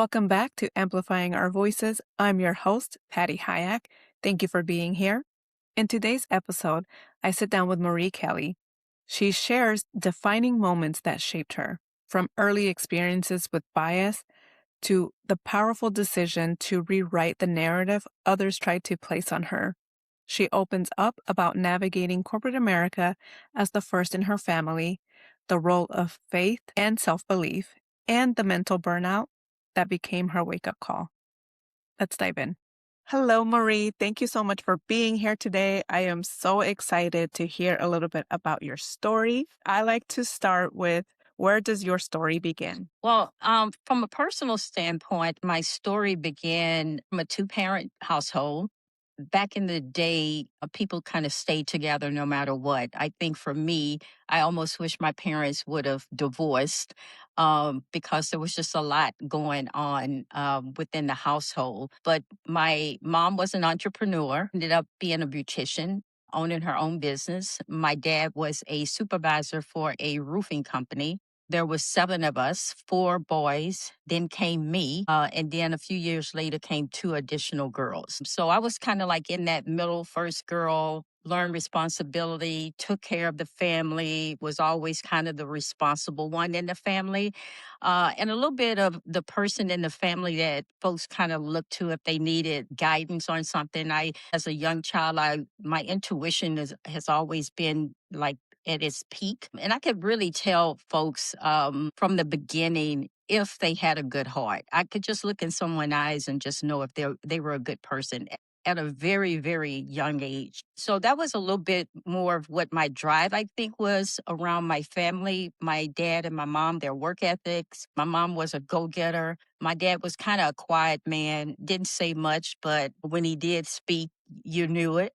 Welcome back to Amplifying Our Voices. I'm your host, Patty Hayak. Thank you for being here. In today's episode, I sit down with Marie Kelly. She shares defining moments that shaped her, from early experiences with bias to the powerful decision to rewrite the narrative others tried to place on her. She opens up about navigating corporate America as the first in her family, the role of faith and self belief, and the mental burnout that became her wake up call. Let's dive in. Hello, Marie. Thank you so much for being here today. I am so excited to hear a little bit about your story. I like to start with, where does your story begin? Well, from a personal standpoint, my story began from a two-parent household. Back in the day, people kind of stayed together no matter what. I think for me, I almost wish my parents would have divorced because there was just a lot going on within the household. But my mom was an entrepreneur, ended up being a beautician, owning her own business. My dad was a supervisor for a roofing company. There was seven of us, four boys, then came me, and then a few years later came two additional girls. So I was kind of like in that middle, first girl, learned responsibility, took care of the family, was always kind of the responsible one in the family, and a little bit of the person in the family that folks kind of looked to if they needed guidance on something. As a young child, my intuition has always been like at its peak. And I could really tell folks from the beginning if they had a good heart. I could just look in someone's eyes and just know if they were a good person at a very, very young age. So that was a little bit more of what my drive, I think, was around my family. My dad and my mom, their work ethics. My mom was a go-getter. My dad was kind of a quiet man, didn't say much, but when he did speak, you knew it.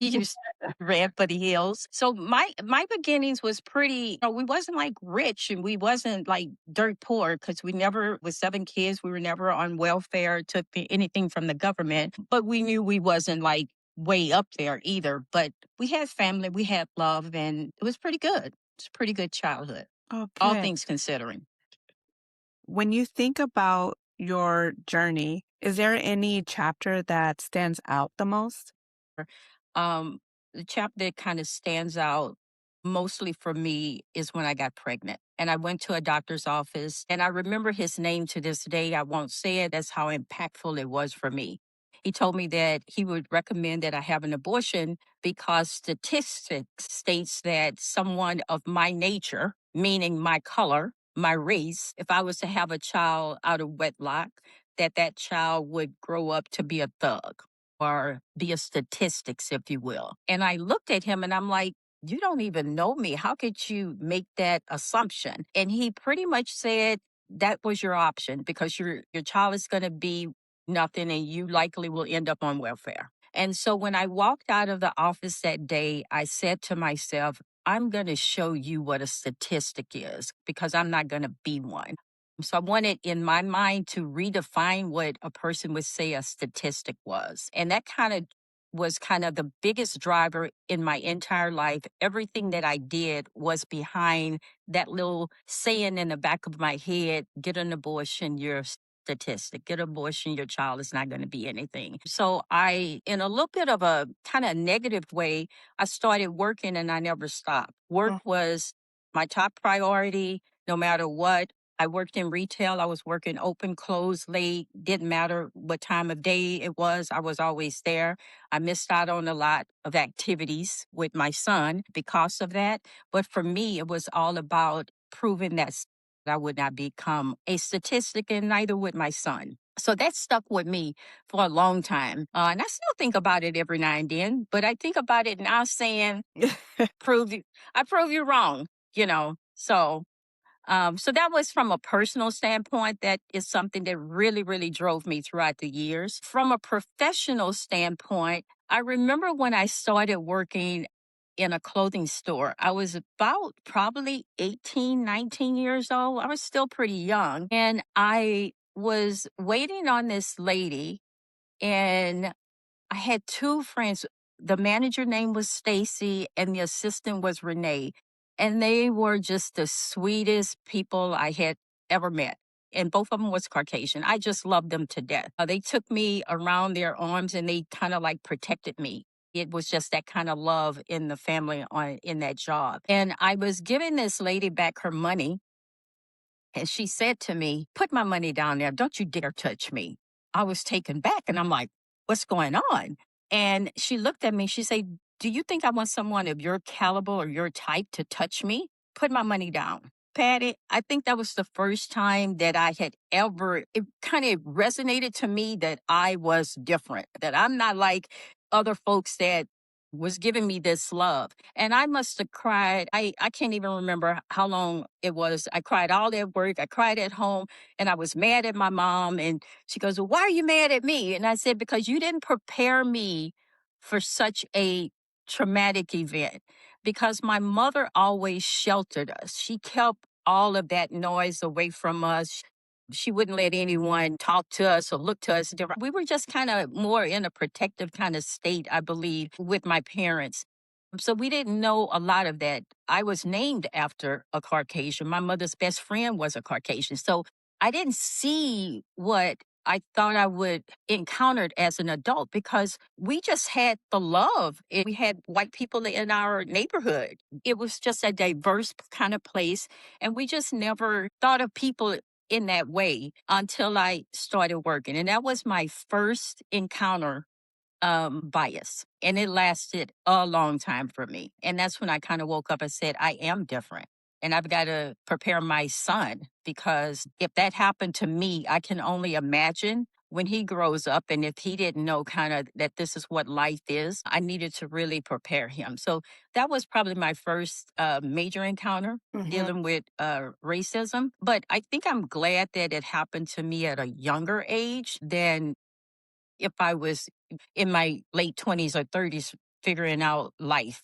He just ran for the hills. So my beginnings was pretty, we wasn't like rich and we wasn't like dirt poor because we never, with seven kids, we were never on welfare, took anything from the government, but we knew we wasn't like way up there either. But we had family, we had love, and it was pretty good. It's a pretty good childhood, all Okay. things considering. When you think about your journey, is there any chapter that stands out the most? Um, the chapter that kind of stands out mostly for me is when I got pregnant. And I went to a doctor's office, and I remember his name to this day. I won't say it. That's how impactful it was for me. He told me that he would recommend that I have an abortion because statistics states that someone of my nature, meaning my color, my race, if I was to have a child out of wedlock, that child would grow up to be a thug or be a statistics, if you will. And I looked at him and I'm like, you don't even know me. How could you make that assumption? And he pretty much said that was your option because your child is going to be nothing and you likely will end up on welfare. And so when I walked out of the office that day, I said to myself, I'm going to show you what a statistic is because I'm not going to be one. So I wanted in my mind to redefine what a person would say a statistic was. And that kind of was kind of the biggest driver in my entire life. Everything that I did was behind that little saying in the back of my head, get an abortion, you're a statistic. Get an abortion, your child is not going to be anything. So I, in a little bit of a kind of negative way, I started working and I never stopped. Work Oh, was my top priority no matter what. I worked in retail. I was working open, close, late. Didn't matter what time of day it was. I was always there. I missed out on a lot of activities with my son because of that. But for me, it was all about proving that I would not become a statistic, and neither would my son. So that stuck with me for a long time. And I still think about it every now and then, but I think about it now saying, prove you, I prove you wrong, you know. So that was from a personal standpoint. That is something that really, really drove me throughout the years. From a professional standpoint, I remember when I started working in a clothing store. I was about probably 18, 19 years old. I was still pretty young. And I was waiting on this lady, and I had two friends. The manager name was Stacy and the assistant was Renee. And they were just the sweetest people I had ever met and both of them was Caucasian. I just loved them to death. They took me around their arms and they kind of like protected me. It was just that kind of love in the family on in that job. And I was giving this lady back her money and she said to me, "Put my money down there. Don't you dare touch me." I was taken back and I'm like, "What's going on?" And she looked at me. She said, "Do you think I want someone of your caliber or your type to touch me? Put my money down." Patty, I think that was the first time that I had ever, it kind of resonated to me that I was different, that I'm not like other folks that was giving me this love. And I must have cried. I can't even remember how long it was. I cried all at work. I cried at home and I was mad at my mom. And she goes, "Well, why are you mad at me?" And I said, "Because you didn't prepare me for such a traumatic event." Because my mother always sheltered us. She kept all of that noise away from us. She wouldn't let anyone talk to us or look to us different. We were just kind of more in a protective kind of state, I believe, with my parents. So we didn't know a lot of that. I was named after a Caucasian. My mother's best friend was a Caucasian. So I didn't see what I thought I would encounter as an adult because we just had the love. We had white people in our neighborhood. It was just a diverse kind of place. And we just never thought of people in that way until I started working. And that was my first encounter bias. And it lasted a long time for me. And that's when I kind of woke up and said, I am different. And I've got to prepare my son because if that happened to me, I can only imagine when he grows up. And if he didn't know kind of that this is what life is, I needed to really prepare him. So that was probably my first major encounter Mhm. dealing with racism. But I think I'm glad that it happened to me at a younger age than if I was in my late 20s or 30s figuring out life.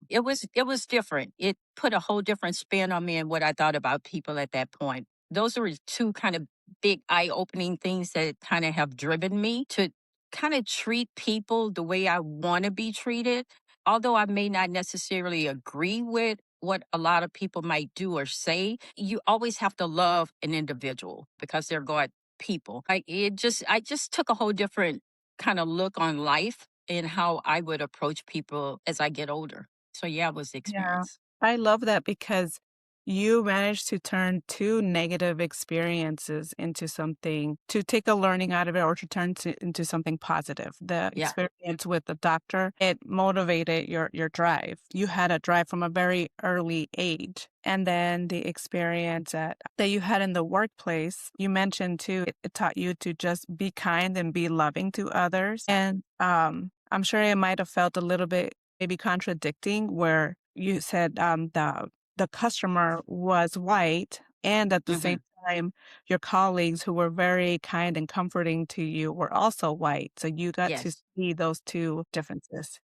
It was different. It put a whole different spin on me and what I thought about people at that point. Those were two kind of big eye-opening things that kind of have driven me to kind of treat people the way I want to be treated. Although I may not necessarily agree with what a lot of people might do or say, you always have to love an individual because they're God people. I just took a whole different kind of look on life and how I would approach people as I get older. So yeah, it was the Yeah, experience. I love that because you managed to turn 2 negative experiences into something to take a learning out of it or to turn into something positive. The Yeah. experience with the doctor, it motivated your drive. You had a drive from a very early age. And then the experience that you had in the workplace, you mentioned too, it taught you to just be kind and be loving to others. And I'm sure it might have felt a little bit maybe contradicting where you said the customer was white and at the same Hmm. time your colleagues who were very kind and comforting to you were also white. So you got to Yes. see those two differences.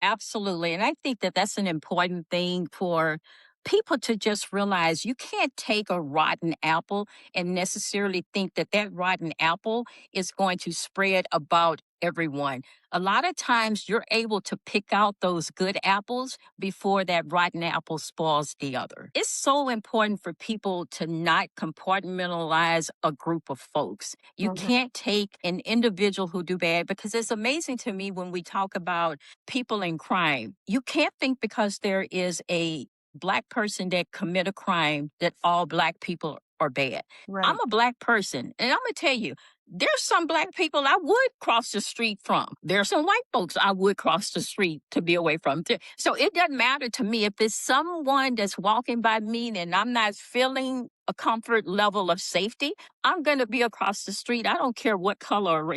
Absolutely. And I think that that's an important thing for people to just realize you can't take a rotten apple and necessarily think that that rotten apple is going to spread about everyone. A lot of times you're able to pick out those good apples before that rotten apple spoils the other. It's so important for people to not compartmentalize a group of folks. You Mhm. can't take an individual who do bad because it's amazing to me when we talk about people in crime. You can't think because there is a black person that commit a crime that all black people are bad. I'm Right. a black person, and I'm gonna tell you, there's some black people I would cross the street from. There's some white folks I would cross the street to be away from. So it doesn't matter to me if it's someone that's walking by me and I'm not feeling a comfort level of safety. I'm going to be across the street. I don't care what color or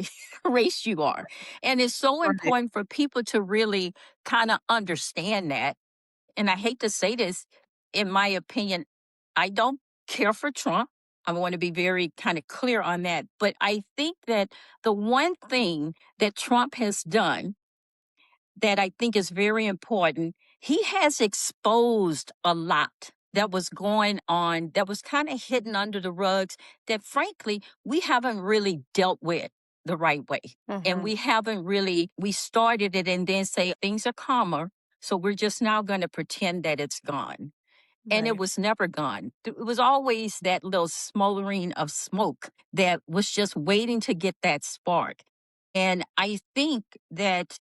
race you are. And it's so Right. important for people to really kind of understand that. And I hate to say this, in my opinion, I don't care for Trump. I want to be very kind of clear on that. But I think that the one thing that Trump has done that I think is very important, he has exposed a lot that was going on that was kind of hidden under the rugs that frankly we haven't really dealt with the right way. And Mhm. we haven't really, we started it and then say things are calmer. So we're just now going to pretend that it's gone. and it Right. was never gone. It was always that little smoldering of smoke that was just waiting to get that spark. And I think that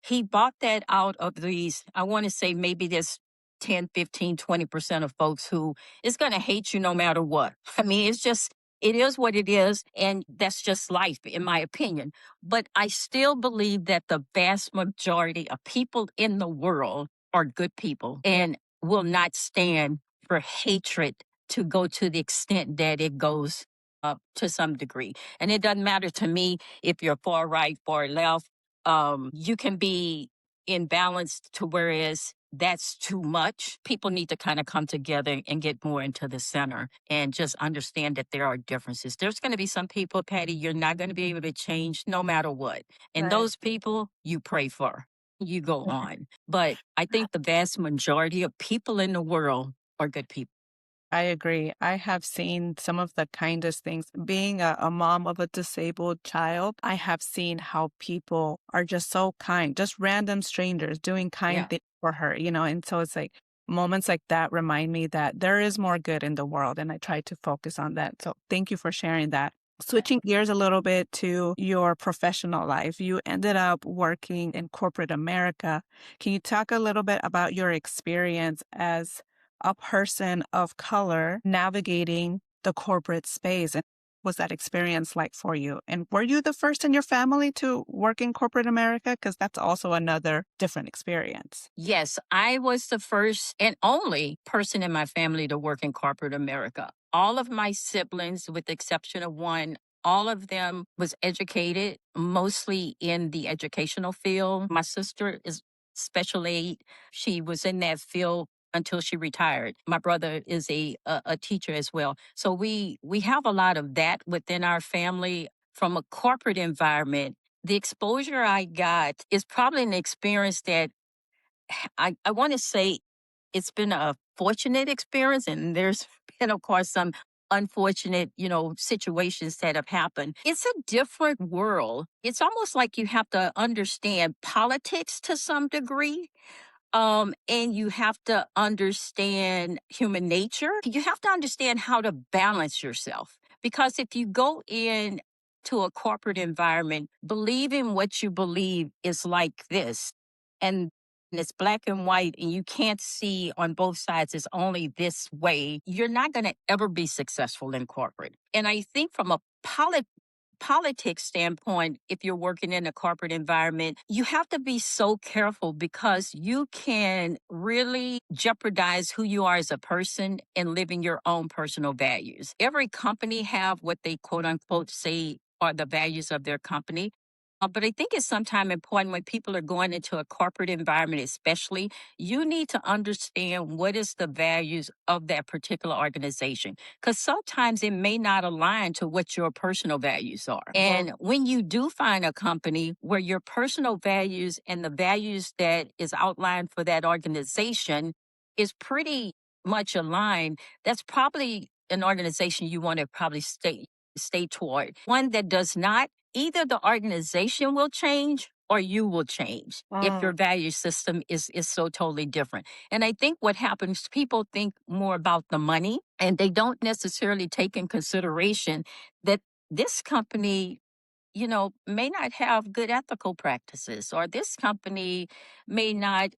he bought that out of these, I want to say maybe this 10, 15, 20% of folks who is going to hate you no matter what. I mean, it's just, it is what it is. And that's just life, in my opinion. But I still believe that the vast majority of people in the world are good people and will not stand for hatred to go to the extent that it goes to some degree. And it doesn't matter to me if you're far right, far left. You can be imbalanced to whereas that's too much. People need to kind of come together and get more into the center and just understand that there are differences. There's going to be some people, Patty, you're not going to be able to change no matter what. And Right. those people you pray for, you go on. But I think the vast majority of people in the world are good people. I agree. I have seen some of the kindest things. Being a mom of a disabled child, I have seen how people are just so kind, just random strangers doing kind Yeah. things for her, and so it's like moments like that remind me that there is more good in the world, and I try to focus on that. So thank you for sharing that. Switching gears a little bit to your professional life, you ended up working in corporate America. Can you talk a little bit about your experience as a person of color navigating the corporate space? And what was that experience like for you? And were you the first in your family to work in corporate America? Because that's also another different experience. Yes, I was the first and only person in my family to work in corporate America. All of my siblings, with the exception of one, all of them was educated, mostly in the educational field. My sister is special aid. She was in that field until she retired. My brother is a teacher as well. So we have a lot of that within our family from a corporate environment. The exposure I got is probably an experience that I want to say it's been a fortunate experience, and there's been, of course, some unfortunate, situations that have happened. It's a different world. It's almost like you have to understand politics to some degree. And you have to understand human nature. You have to understand how to balance yourself. Because if you go in to a corporate environment, believing what you believe is like this, and it's black and white, and you can't see on both sides it's only this way, you're not going to ever be successful in corporate. And I think from a politics standpoint, if you're working in a corporate environment, you have to be so careful because you can really jeopardize who you are as a person and living your own personal values. Every company have what they quote unquote say are the values of their company. But I think it's sometimes important when people are going into a corporate environment, especially, you need to understand what is the values of that particular organization because sometimes it may not align to what your personal values are. And when you do find a company where your personal values and the values that is outlined for that organization is pretty much aligned, that's probably an organization you want to probably stay toward. One that does not, either the organization will change or you will change if your Mm. value system is so totally different. And I think what happens, people think more about the money and they don't necessarily take in consideration that this company, may not have good ethical practices, or this company may not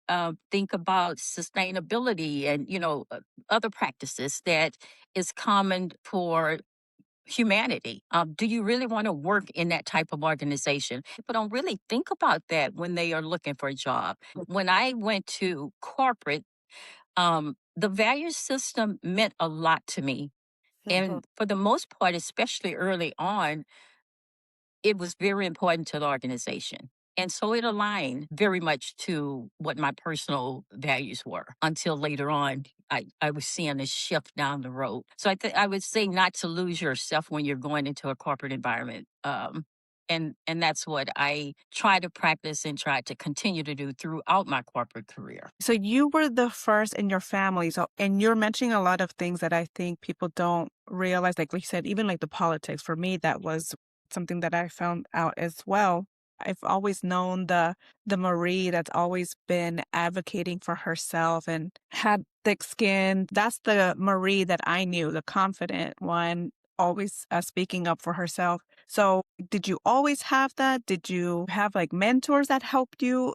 think about sustainability and, other practices that is common for humanity. Do you really want to work in that type of organization? People don't really think about that when they are looking for a job. When I went to corporate, the value system meant a lot to me. Mhm. And for the most part, especially early on, it was very important to the organization. And so it aligned very much to what my personal values were until later on. I was seeing a shift down the road. So I would say not to lose yourself when you're going into a corporate environment. And that's what I try to practice and try to continue to do throughout my corporate career. So you were the first in your family. So, and you're mentioning a lot of things that I think people don't realize. Like you said, even like the politics. For me, that was something that I found out as well. I've always known the Marie that's always been advocating for herself and had thick skin. That's the Marie that I knew, the confident one, always speaking up for herself. So, did you always have that? Did you have like mentors that helped you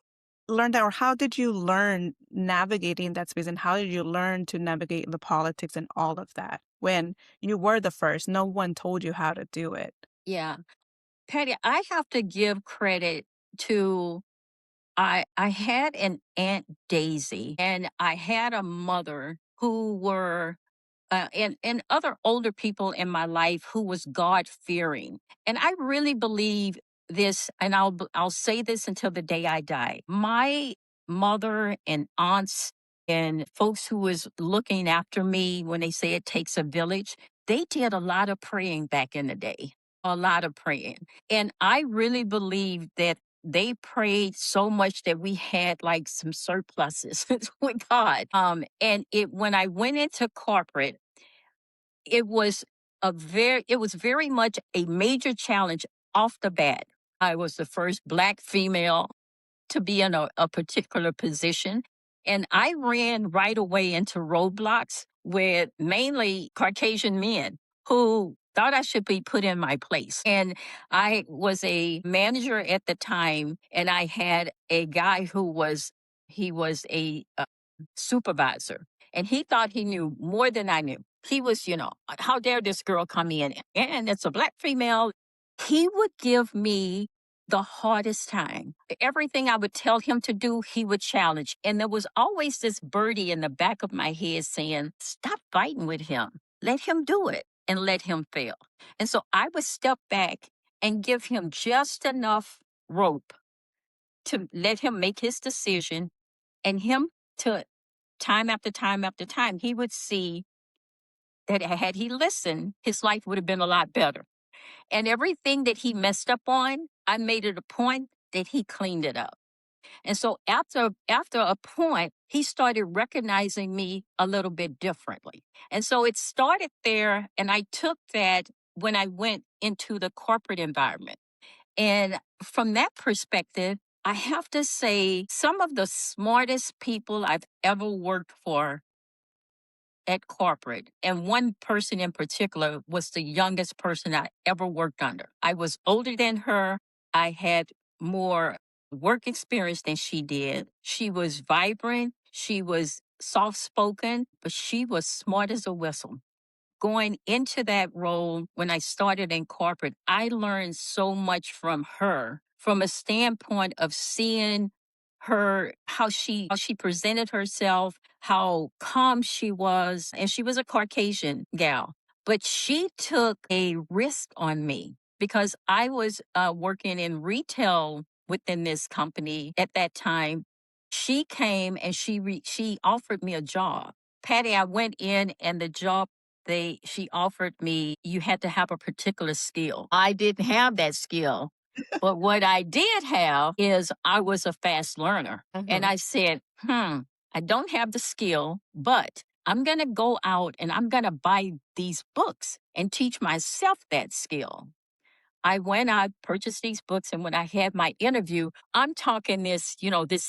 learn that, or how did you learn navigating that space, and how did you learn to navigate the politics and all of that when you were the first? No one told you how to do it. Yeah. Patty, I have to give credit to I had an Aunt Daisy and I had a mother who were and other older people in my life who was God fearing. And I really believe this, and I'll say this until the day I die. My mother and aunts and folks who was looking after me when they say it takes a village, they did a lot of praying back in the day. A lot of praying. And I really believe that they prayed so much that we had like some surpluses with God. And it when I went into corporate, it was it was very much a major challenge off the bat. I was the first Black female to be in a particular position. And I ran right away into roadblocks with mainly Caucasian men who thought I should be put in my place. And I was a manager at the time, and I had a guy he was a supervisor. And he thought he knew more than I knew. He was, how dare this girl come in? And it's a Black female. He would give me the hardest time. Everything I would tell him to do, he would challenge. And there was always this birdie in the back of my head saying, stop fighting with him. Let him do it and let him fail. And so I would step back and give him just enough rope to let him make his decision and him to time after time after time, he would see that had he listened, his life would have been a lot better. And everything that he messed up on, I made it a point that he cleaned it up. And so after a point, he started recognizing me a little bit differently. And so it started there, and I took that when I went into the corporate environment. And from that perspective, I have to say some of the smartest people I've ever worked for at corporate, and one person in particular was the youngest person I ever worked under. I was older than her. I had more work experience than she did. She was vibrant. She was soft spoken, but she was smart as a whistle. Going into that role when I started in corporate, I learned so much from her from a standpoint of seeing her how she presented herself, how calm she was, and she was a Caucasian gal. But she took a risk on me because I was working in retail within this company at that time. She came and she offered me a job. Patty, I went in and the job she offered me, you had to have a particular skill. I didn't have that skill. But what I did have is I was a fast learner. And Mhm. I said, I don't have the skill, but I'm going to go out and I'm going to buy these books and teach myself that skill. I went out, purchased these books, and when I had my interview, I'm talking this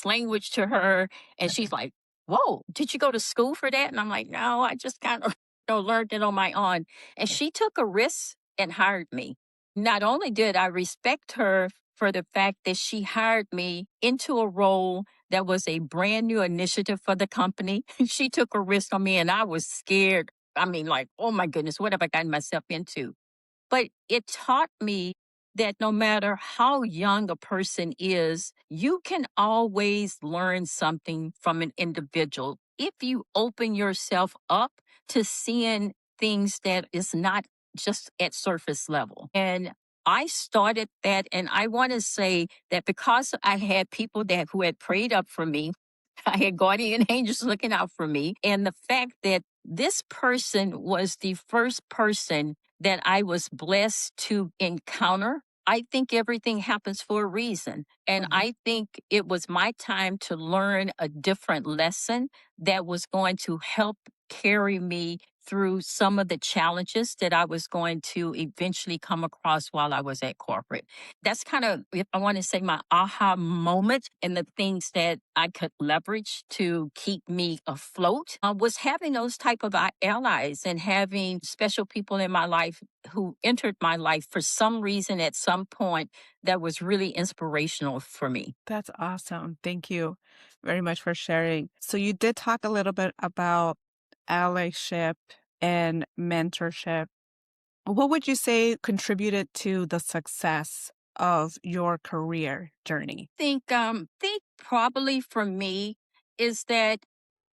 language to her, and she's like, "Whoa, did you go to school for that?" And I'm like, "No, I just kind of learned it on my own." And she took a risk and hired me. Not only did I respect her for the fact that she hired me into a role that was a brand new initiative for the company, she took a risk on me, and I was scared. I mean, like, oh my goodness, what have I gotten myself into? But it taught me that no matter how young a person is, you can always learn something from an individual if you open yourself up to seeing things that is not just at surface level. And I started that, and I want to say that because I had people that who had prayed up for me, I had guardian angels looking out for me, and the fact that this person was the first person that I was blessed to encounter. I think everything happens for a reason. And Mhm. I think it was my time to learn a different lesson that was going to help carry me through some of the challenges that I was going to eventually come across while I was at corporate. That's kind of, if I want to say, my aha moment, and the things that I could leverage to keep me afloat was having those type of allies and having special people in my life who entered my life for some reason at some point that was really inspirational for me. That's awesome. Thank you very much for sharing. So you did talk a little bit about allyship and mentorship. What would you say contributed to the success of your career journey? Think probably for me is that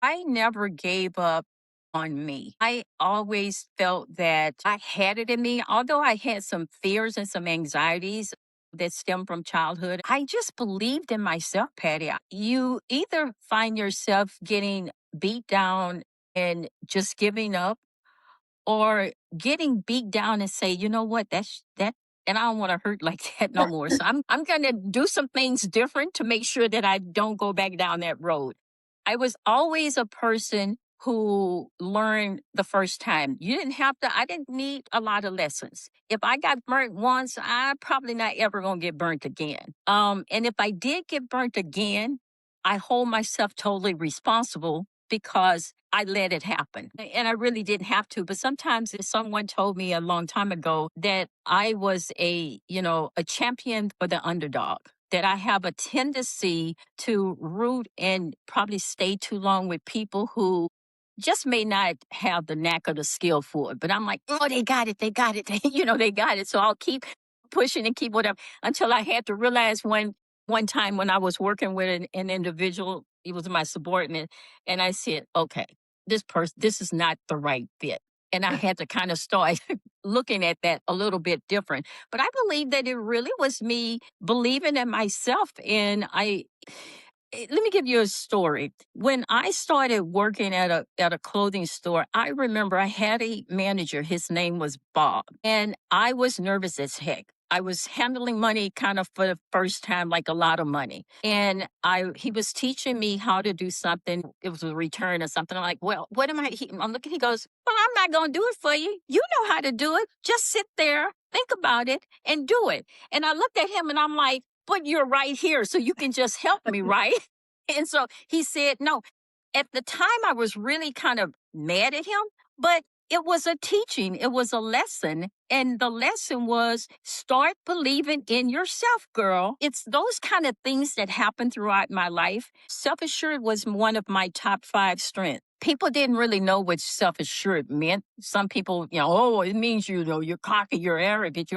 I never gave up on me. I always felt that I had it in me, although I had some fears and some anxieties that stem from childhood. I just believed in myself, Patty. You either find yourself getting beat down and just giving up, or getting beat down and say, you know what, that's that, and I don't want to hurt like that no more. So I'm gonna do some things different to make sure that I don't go back down that road. I was always a person who learned the first time. You didn't have to, I didn't need a lot of lessons. If I got burnt once, I'm probably not ever gonna get burnt again. And if I did get burnt again, I hold myself totally responsible because I let it happen. And I really didn't have to. But sometimes someone told me a long time ago that I was a champion for the underdog, that I have a tendency to root and probably stay too long with people who just may not have the knack or the skill for it. But I'm like, oh, they got it. They got it. They got it. So I'll keep pushing and keep whatever until I had to realize one time when I was working with an individual, he was my subordinate, and I said, okay, this is not the right fit. And I had to kind of start looking at that a little bit different. But I believe that it really was me believing in myself. And let me give you a story. When I started working at a clothing store, I remember I had a manager. His name was Bob, and I was nervous as heck. I was handling money kind of for the first time, like a lot of money. And he was teaching me how to do something. It was a return or something. I'm like, well, what am I? I'm looking, he goes, well, I'm not going to do it for you. You know how to do it. Just sit there, think about it, and do it. And I looked at him and I'm like, but you're right here, so you can just help me, right? And so he said, no. At the time, I was really kind of mad at him, but it was a teaching, it was a lesson. And the lesson was start believing in yourself, girl. It's those kind of things that happened throughout my life. Self assured was one of my top 5 strengths. People didn't really know what self assured meant. Some people, oh, it means you're cocky, you're arrogant.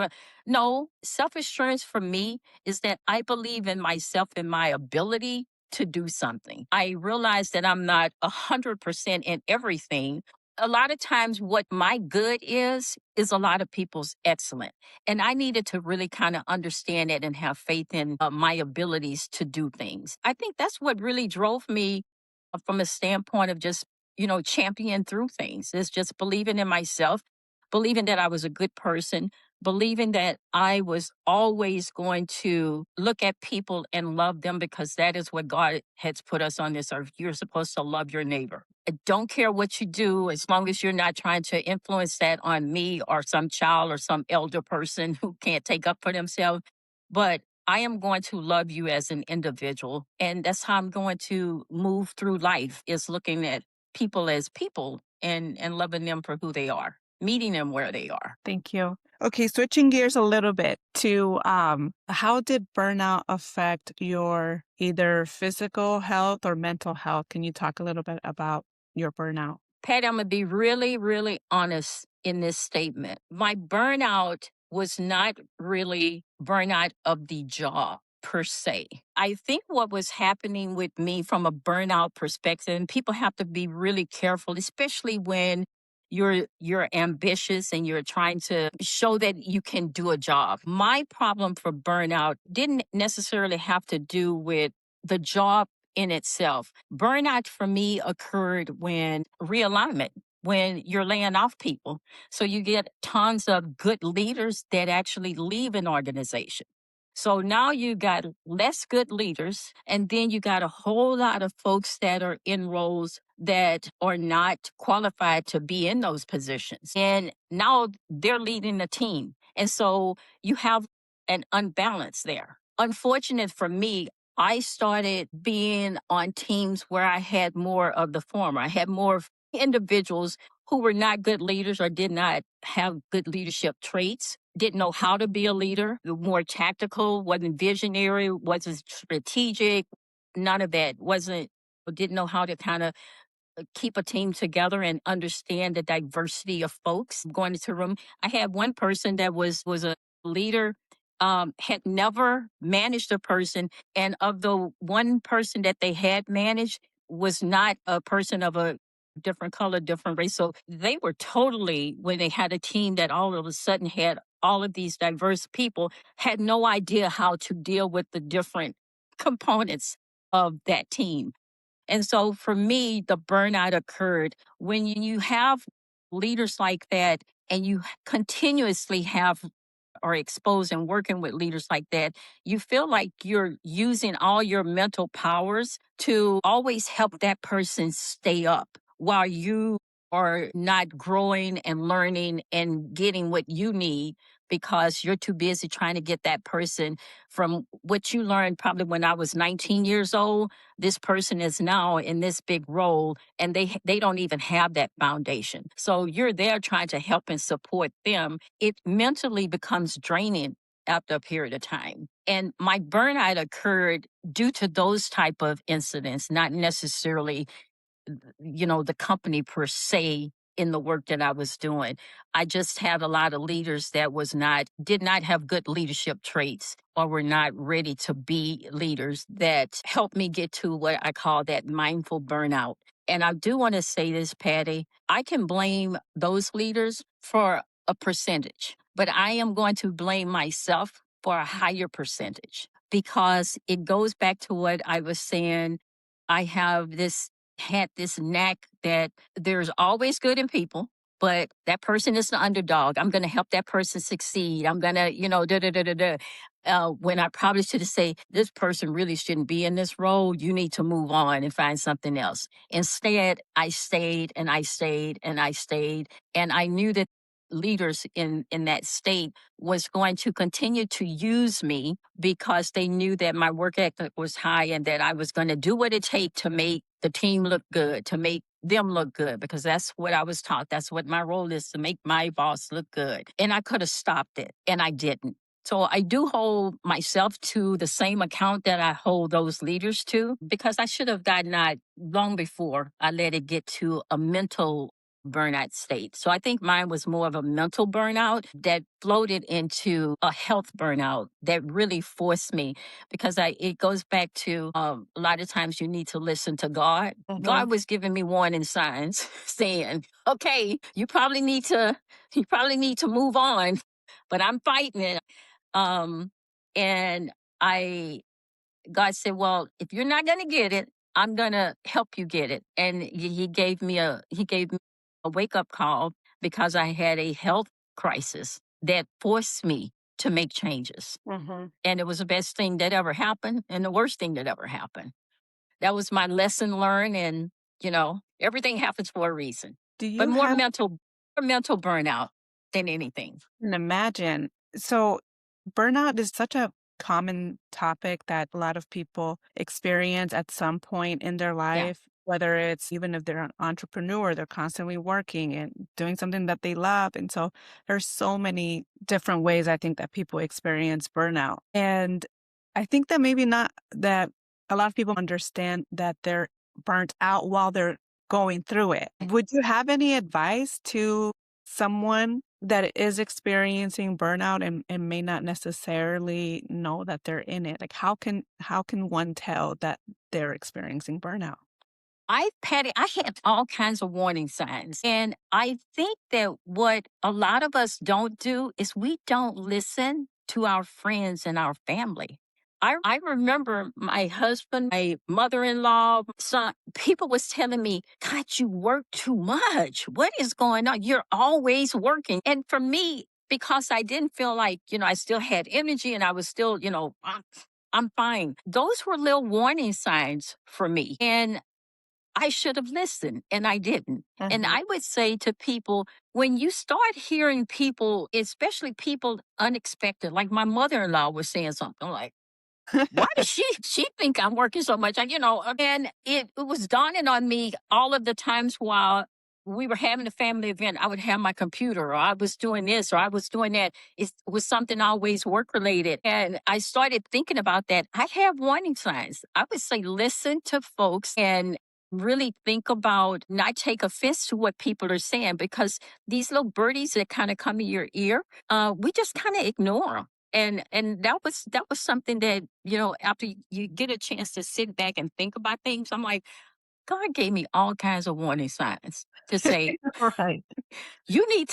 No, self assurance for me is that I believe in myself and my ability to do something. I realize that I'm not 100% in everything. A lot of times, what my good is a lot of people's excellent. And I needed to really kind of understand it and have faith in my abilities to do things. I think that's what really drove me from a standpoint of just, champion through things. It's just believing in myself, believing that I was a good person, believing that I was always going to look at people and love them because that is what God has put us on this earth. You're supposed to love your neighbor. I don't care what you do, as long as you're not trying to influence that on me or some child or some elder person who can't take up for themselves. But I am going to love you as an individual. And that's how I'm going to move through life, is looking at people as people and loving them for who they are, meeting them where they are. Thank you. Okay, switching gears a little bit to how did burnout affect your either physical health or mental health? Can you talk a little bit about your burnout? Pat, I'm going to be really, really honest in this statement. My burnout was not really burnout of the job per se. I think what was happening with me from a burnout perspective, and people have to be really careful, especially when you're ambitious and you're trying to show that you can do a job. My problem for burnout didn't necessarily have to do with the job in itself. Burnout for me occurred when realignment, when you're laying off people. So you get tons of good leaders that actually leave an organization. So now you got less good leaders, and then you got a whole lot of folks that are in roles that are not qualified to be in those positions. And now they're leading the team. And so you have an unbalance there. Unfortunate for me, I started being on teams where I had more of the former. I had more of individuals who were not good leaders or did not have good leadership traits, didn't know how to be a leader, more tactical, wasn't visionary, wasn't strategic, none of that, wasn't, didn't know how to kind of keep a team together and understand the diversity of folks going into a room. I had one person that was a leader, had never managed a person, and of the one person that they had managed was not a person of a different color, different race. So they were totally, when they had a team that all of a sudden had all of these diverse people, had no idea how to deal with the different components of that team. And so for me, the burnout occurred when you have leaders like that and you continuously have or exposed and working with leaders like that, you feel like you're using all your mental powers to always help that person stay up while you are not growing and learning and getting what you need because you're too busy trying to get that person from what you learned probably when I was 19 years old. This person is now in this big role and they don't even have that foundation. So you're there trying to help and support them. It mentally becomes draining after a period of time. And my burnout occurred due to those type of incidents, not necessarily the company per se in the work that I was doing. I just had a lot of leaders that did not have good leadership traits or were not ready to be leaders that helped me get to what I call that mindful burnout. And I do want to say this, Patty, I can blame those leaders for a percentage, but I am going to blame myself for a higher percentage because it goes back to what I was saying. I have this had this knack that there's always good in people, but that person is the underdog. I'm going to help that person succeed. I'm going to, da da da da da. When I probably should have said, this person really shouldn't be in this role. You need to move on and find something else. Instead, I stayed and I stayed and I stayed. And I knew that leaders in that state was going to continue to use me because they knew that my work ethic was high and that I was going to do what it takes to make the team look good, to make them look good, because that's what I was taught. That's what my role is, to make my boss look good. And I could have stopped it and I didn't. So I do hold myself to the same account that I hold those leaders to, because I should have gotten out long before I let it get to a mental burnout state. So I think mine was more of a mental burnout that floated into a health burnout that really forced me, because it goes back to a lot of times you need to listen to God. God was giving me warning signs saying, okay, you probably need to move on, but I'm fighting it. And I God said, "Well, if you're not going to get it, I'm going to help you get it." And he gave me a wake up call because I had a health crisis that forced me to make changes. And it was the best thing that ever happened and the worst thing that ever happened. That was my lesson learned, and everything happens for a reason. Do But you have more mental burnout than anything. Can imagine. So, burnout is such a common topic that a lot of people experience at some point in their Yeah. life, whether it's even if they're an entrepreneur, they're constantly working and doing something that they love. And so there's so many different ways I think that people experience burnout. And I think that maybe not that a lot of people understand that they're burnt out while they're going through it. Would you have any advice to someone that is experiencing burnout and may not necessarily know that they're in it? Like how can one tell that they're experiencing burnout? Patty, I had all kinds of warning signs. And I think that what a lot of us don't do is we don't listen to our friends and our family. I remember my husband, my mother-in-law, son, people was telling me, God, you work too much. What is going on? You're always working. And for me, because I didn't feel like, I still had energy and I was still, I'm fine. Those were little warning signs for me. And I should have listened and I didn't. And Mhm. I would say to people, when you start hearing people, especially people unexpected, like my mother in law was saying something like, why does she think I'm working so much? And it was dawning on me all of the times while we were having a family event, I would have my computer or I was doing this or I was doing that. It was something always work related. And I started thinking about that. I have warning signs. I would say listen to folks and really think about not take offense to what people are saying because these little birdies that kind of come in your ear, we just kind of ignore them. And that was something that, after you get a chance to sit back and think about things, I'm like, God gave me all kinds of warning signs to say, Right. you need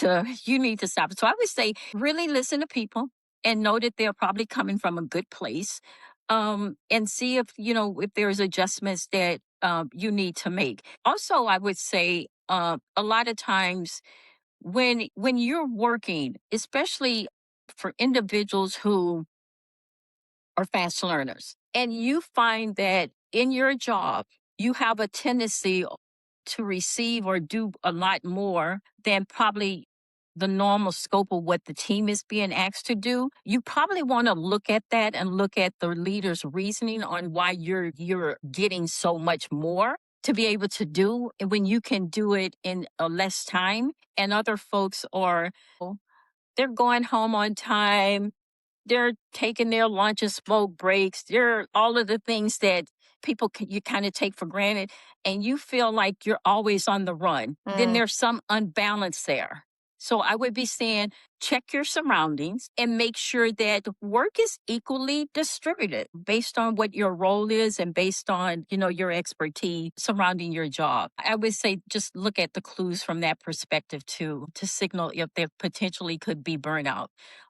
to stop. So I would say really listen to people and know that they're probably coming from a good place. And see if there's adjustments that you need to make. Also, I would say a lot of times when you're working, especially for individuals who are fast learners. And you find that in your job, you have a tendency to receive or do a lot more than probably the normal scope of what the team is being asked to do. You probably want to look at that and look at the leader's reasoning on why you're getting so much more to be able to do and when you can do it in a less time and other folks are they're going home on time, they're taking their lunch and smoke breaks. They're all of the things that you kind of take for granted, and you feel like you're always on the run. Then Mm, there's some unbalance there. So I would be saying, check your surroundings and make sure that work is equally distributed based on what your role is and based on, your expertise surrounding your job. I would say just look at the clues from that perspective too, to signal if there potentially could be burnout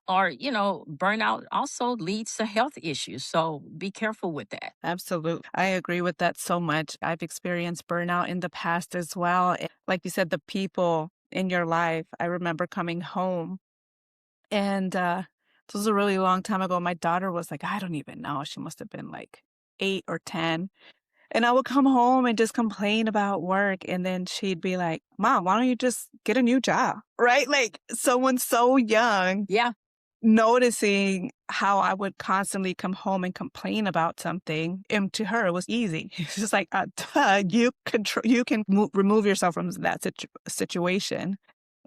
or burnout also leads to health issues, so be careful with that. absolutely. I agree with that so much. I've experienced burnout in the past as well. Like you said, the people in your life. I remember coming home and this was a really long time ago. My daughter was like, I don't even know. She must have been like 8 or 10. And I would come home and just complain about work. And then she'd be like, Mom, why don't you just get a new job? Right? Like someone so young Yeah. noticing how I would constantly come home and complain about something. And to her, it was easy. It's just like, duh, you can remove yourself from that situation.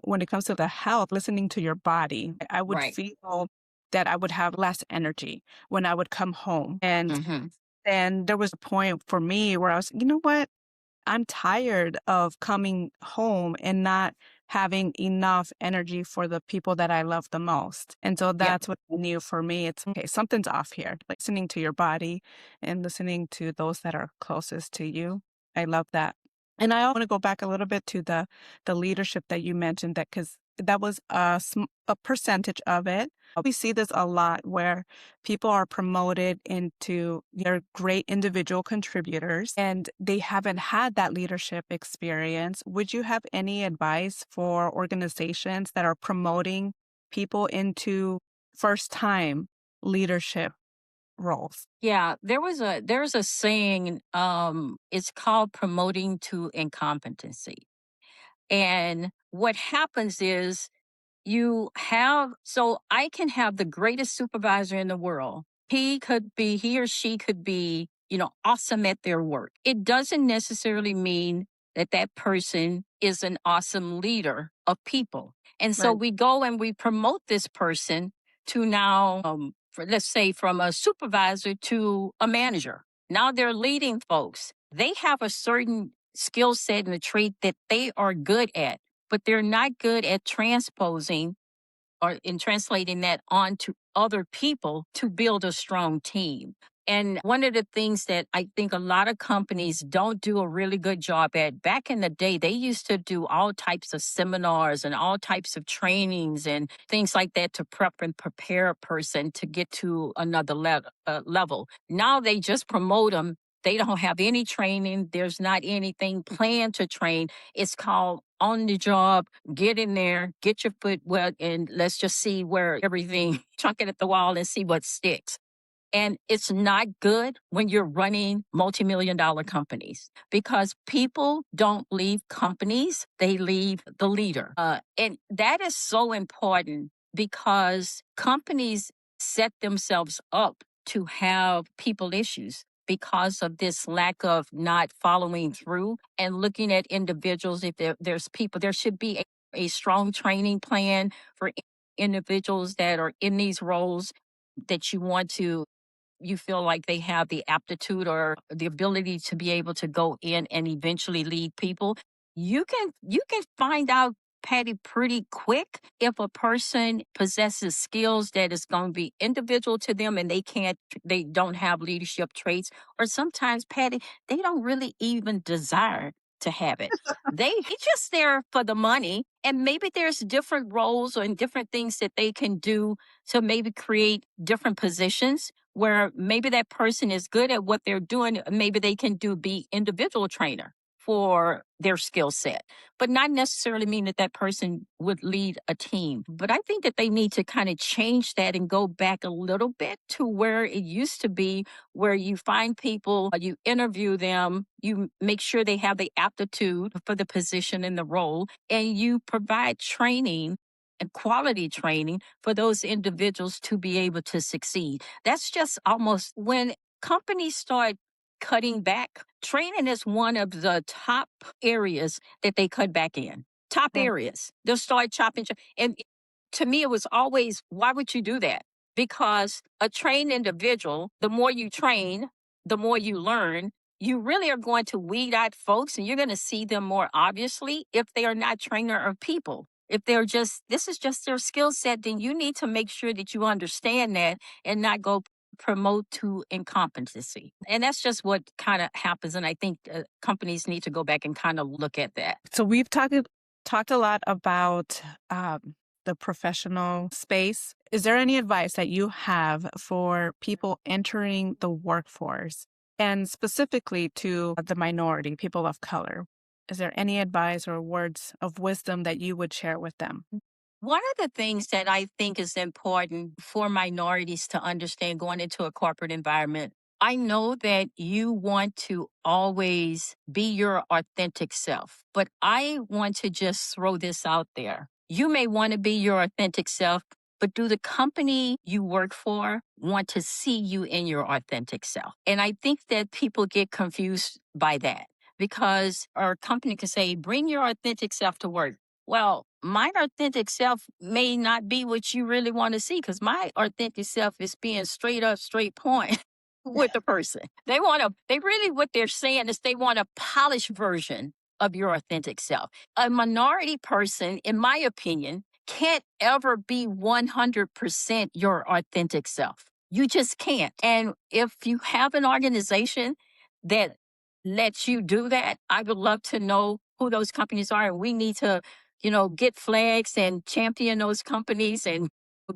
When it comes to the health, listening to your body, I would Right. feel that I would have less energy when I would come home. Hmm. And there was a point for me where I was, you know what? I'm tired of coming home and not having enough energy for the people that I love the most. And so Yep. that's what I knew for me. It's okay, something's off here. Like listening to your body and listening to those that are closest to you. I love that. And I want to go back a little bit to the leadership that you mentioned that because that was a percentage of it. We see this a lot where people are promoted into they're great individual contributors and they haven't had that leadership experience. Would you have any advice for organizations that are promoting people into first time leadership roles? Yeah, there's a saying, it's called promoting to incompetency. And what happens is I can have the greatest supervisor in the world. He or she could be, awesome at their work. It doesn't necessarily mean that that person is an awesome leader of people. And so Right. we go and we promote this person to now, let's say from a supervisor to a manager. Now they're leading folks. They have a certain skill set and a trait that they are good at, but they're not good at transposing or in translating that onto other people to build a strong team. And one of the things that I think a lot of companies don't do a really good job at, back in the day, they used to do all types of seminars and all types of trainings and things like that to prep and prepare a person to get to another level. Now they just promote them. They don't have any training. There's not anything planned to train. It's called on the job, get in there, get your foot wet, and let's just see where everything, chuck it at the wall and see what sticks. And it's not good when you're running multi-million dollar companies because people don't leave companies, they leave the leader. And that is so important because companies set themselves up to have people issues because of this lack of not following through and looking at individuals. If there's people, there should be a strong training plan for individuals that are in these roles that you feel like they have the aptitude or the ability to be able to go in and eventually lead people. You can find out, Patty, pretty quick if a person possesses skills that is going to be individual to them and they don't have leadership traits, or sometimes, Patty, they don't really even desire to have it. They just there for the money, and maybe there's different roles or different things that they can do to maybe create different positions where maybe that person is good at what they're doing. Maybe they can be individual trainer for their skill set, but not necessarily mean that that person would lead a team. But I think that they need to kind of change that and go back a little bit to where it used to be, where you find people, you interview them, you make sure they have the aptitude for the position and the role, and you provide training and quality training for those individuals to be able to succeed. That's just almost when companies start cutting back, training is one of the top areas that they cut back in. Top Mm. areas. They'll start chopping. And to me, it was always, why would you do that? Because a trained individual, the more you train, the more you learn. You really are going to weed out folks and you're going to see them more obviously if they are not trainer of people. If this is just their skill set, then you need to make sure that you understand that and not go promote to incompetency. And that's just what kind of happens. And I think companies need to go back and kind of look at that. So we've talked a lot about the professional space. Is there any advice that you have for people entering the workforce and specifically to the minority, people of color? Is there any advice or words of wisdom that you would share with them? One of the things that I think is important for minorities to understand going into a corporate environment, I know that you want to always be your authentic self, but I want to just throw this out there. You may want to be your authentic self, but do the company you work for want to see you in your authentic self? And I think that people get confused by that because our company can say, bring your authentic self to work. Well, my authentic self may not be what you really want to see because my authentic self is being straight up, straight point with the person. They really, what they're saying is they want a polished version of your authentic self. A minority person, in my opinion, can't ever be 100% your authentic self. You just can't. And if you have an organization that lets you do that, I would love to know who those companies are. And we need to get flags and champion those companies and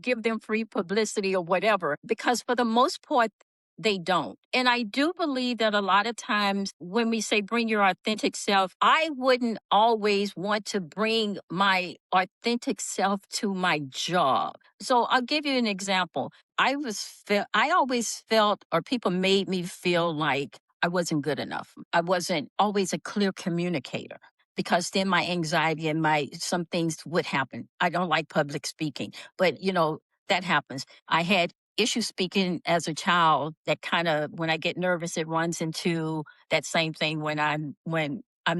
give them free publicity or whatever, because for the most part, they don't. And I do believe that a lot of times when we say bring your authentic self, I wouldn't always want to bring my authentic self to my job. So I'll give you an example. I always felt, or people made me feel like I wasn't good enough. I wasn't always a clear communicator because then my anxiety and some things would happen. I don't like public speaking, but that happens. I had issue speaking as a child that kind of, when I get nervous, it runs into that same thing when I'm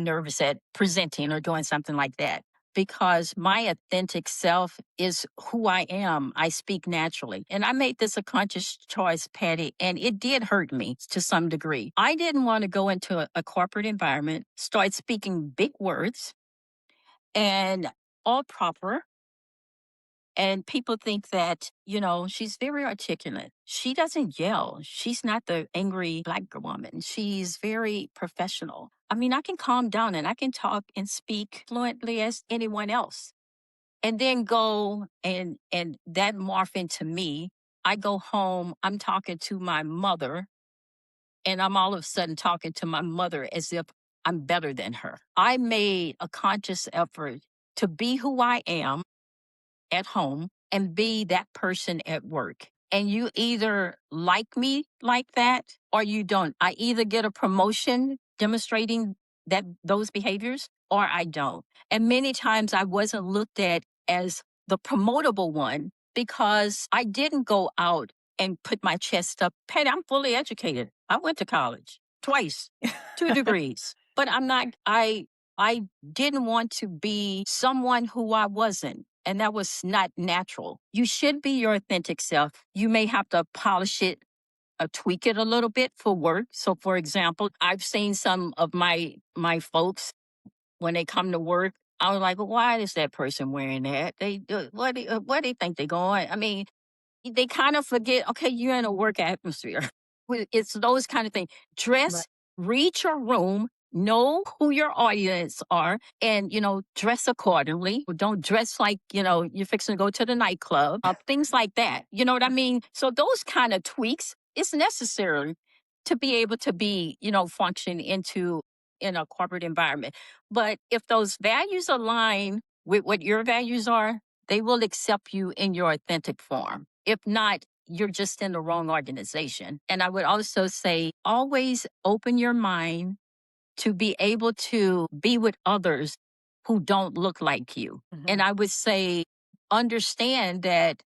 nervous at presenting or doing something like that. Because my authentic self is who I am. I speak naturally. And I made this a conscious choice, Patty, and it did hurt me to some degree. I didn't want to go into a corporate environment, start speaking big words and all proper, and people think that, she's very articulate. She doesn't yell. She's not the angry Black woman. She's very professional. I mean, I can calm down and I can talk and speak fluently as anyone else. And then go and that morph into me. I go home, I'm talking to my mother, and I'm all of a sudden talking to my mother as if I'm better than her. I made a conscious effort to be who I am at home and be that person at work. And you either like me like that or you don't. I either get a promotion demonstrating that those behaviors or I don't. And many times I wasn't looked at as the promotable one because I didn't go out and put my chest up. Patty, I'm fully educated. I went to college twice, 2 degrees. But I didn't want to be someone who I wasn't. And that was not natural. You should be your authentic self. You may have to polish it, tweak it a little bit for work. So, for example, I've seen some of my folks when they come to work. I was like, well, why is that person wearing that? What do you think they're going? I mean, they kind of forget, okay, you're in a work atmosphere. It's those kind of things. Right. Dress, read your room, know who your audience are, and, dress accordingly. Don't dress like, you're fixing to go to the nightclub, things like that. You know what I mean? So those kind of tweaks, it's necessary to be able to be, function in a corporate environment. But if those values align with what your values are, they will accept you in your authentic form. If not, you're just in the wrong organization. And I would also say always open your mind to be able to be with others who don't look like you. And I would say understand that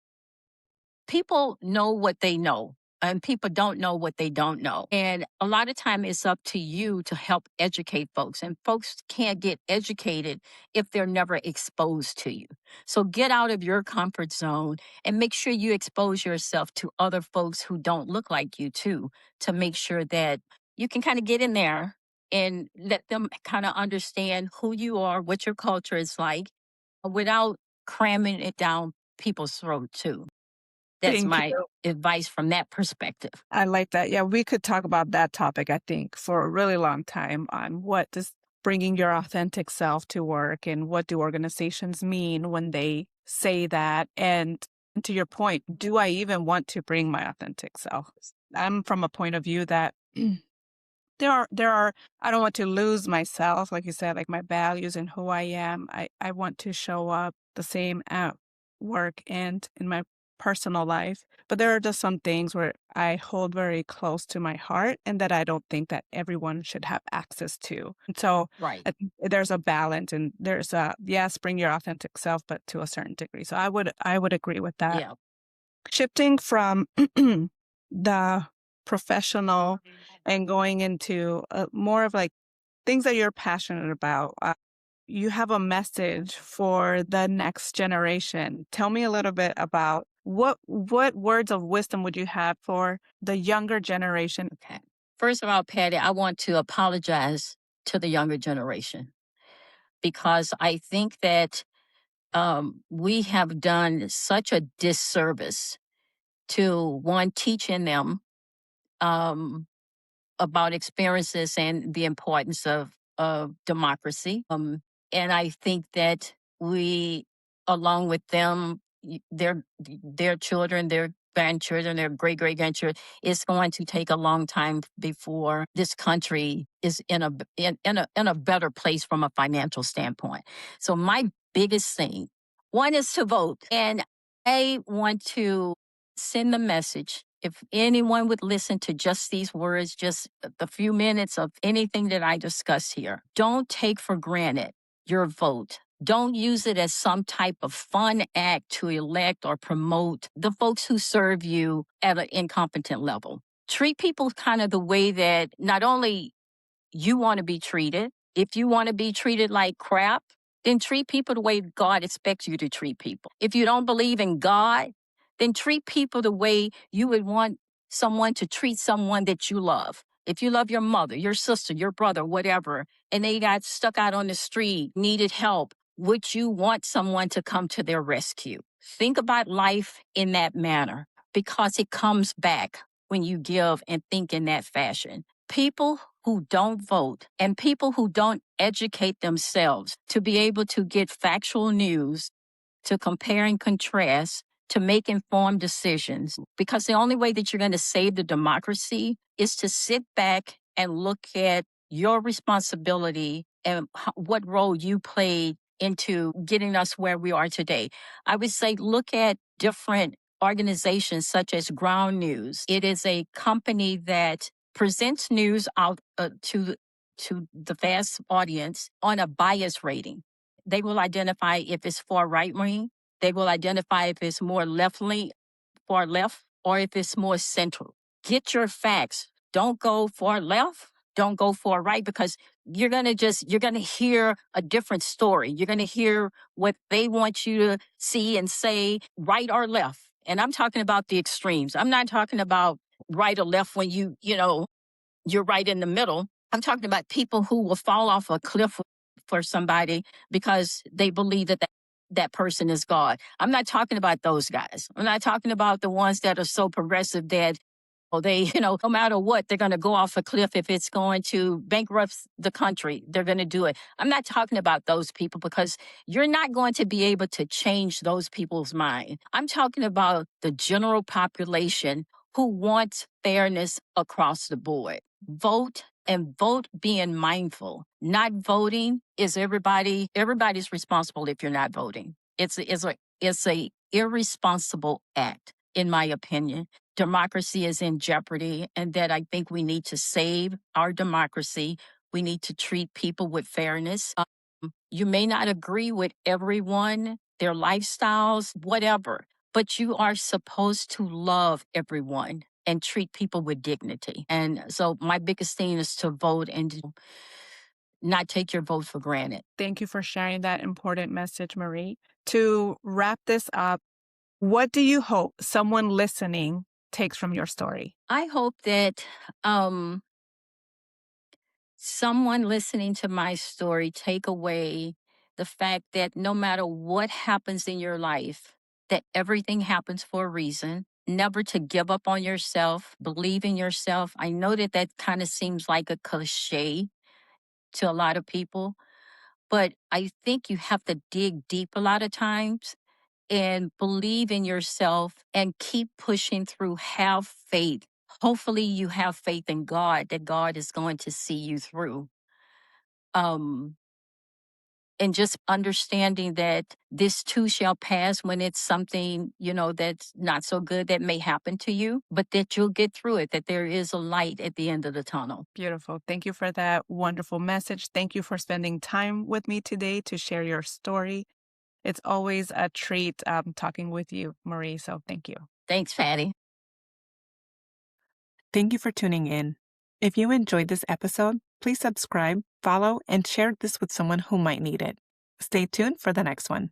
people know what they know and people don't know what they don't know. And a lot of time it's up to you to help educate folks. And folks can't get educated if they're never exposed to you. So get out of your comfort zone and make sure you expose yourself to other folks who don't look like you too, to make sure that you can kind of get in there and let them kind of understand who you are, what your culture is like, without cramming it down people's throat too. That's Thank my you. advice from that perspective. I like that. Yeah, we could talk about that topic, I think, for a really long time on what does bringing your authentic self to work and what do organizations mean when they say that? And to your point, do I even want to bring my authentic self? I'm from a point of view that there are I don't want to lose myself, like you said, like my values and who I am. I want to show up the same at work and in my personal life. But there are just some things where I hold very close to my heart and that I don't think that everyone should have access to. And so Right. I think there's a balance and there's a yes, bring your authentic self, but to a certain degree. So I would agree with that. Yeah. Shifting from the professional and going into more of like things that you're passionate about. You have a message for the next generation. Tell me a little bit about what words of wisdom would you have for the younger generation? Okay. First of all, Patty, I want to apologize to the younger generation because I think that we have done such a disservice to one teaching them um, about experiences and the importance of democracy. And I think that we, along with them, their children, their grandchildren, their great great grandchildren, it's going to take a long time before this country is in a better place from a financial standpoint. So my biggest thing, one is to vote, and I want to send the message. If anyone would listen to just these words, just the few minutes of anything that I discuss here, don't take for granted your vote. Don't use it as some type of fun act to elect or promote the folks who serve you at an incompetent level. Treat people kind of the way that not only you want to be treated. If you want to be treated like crap, then treat people the way God expects you to treat people. If you don't believe in God, then treat people the way you would want someone to treat someone that you love. If you love your mother, your sister, your brother, whatever, and they got stuck out on the street, needed help, would you want someone to come to their rescue? Think about life in that manner because it comes back when you give and think in that fashion. People who don't vote and people who don't educate themselves to be able to get factual news, to compare and contrast, to make informed decisions. Because the only way that you're going to save the democracy is to sit back and look at your responsibility and what role you played into getting us where we are today. I would say look at different organizations such as Ground News. It is a company that presents news out to the vast audience on a bias rating. They will identify if it's far right wing. They will identify if it's more left leaning, far left, or if it's more central. Get your facts. Don't go far left. Don't go far right, because you're gonna hear a different story. You're gonna hear what they want you to see and say, right or left. And I'm talking about the extremes. I'm not talking about right or left when you're right in the middle. I'm talking about people who will fall off a cliff for somebody because they believe that person is God. I'm not talking about those guys. I'm not talking about the ones that are so progressive that no matter what, they're going to go off a cliff. If it's going to bankrupt the country, they're going to do it. I'm not talking about those people, because you're not going to be able to change those people's mind. I'm talking about the general population who wants fairness across the board. Vote, and vote being mindful. Not voting is everybody's responsible if you're not voting. It's a irresponsible act, in my opinion. Democracy is in jeopardy, and that I think we need to save our democracy. We need to treat people with fairness. You may not agree with everyone, their lifestyles, whatever, but you are supposed to love everyone and treat people with dignity. And so my biggest thing is to vote and to not take your vote for granted. Thank you for sharing that important message, Marie. To wrap this up, what do you hope someone listening takes from your story? I hope that someone listening to my story take away the fact that no matter what happens in your life, that everything happens for a reason. Never to give up on yourself, believe in yourself. I know that kind of seems like a cliche to a lot of people, but I think you have to dig deep a lot of times and believe in yourself and keep pushing through. Have faith. Hopefully, you have faith in God, that God is going to see you through. Um, and just understanding that this too shall pass, when it's something, that's not so good that may happen to you, but that you'll get through it, that there is a light at the end of the tunnel. Beautiful. Thank you for that wonderful message. Thank you for spending time with me today to share your story. It's always a treat talking with you, Marie. So thank you. Thanks, Patty. Thank you for tuning in. If you enjoyed this episode, please subscribe, follow, and share this with someone who might need it. Stay tuned for the next one.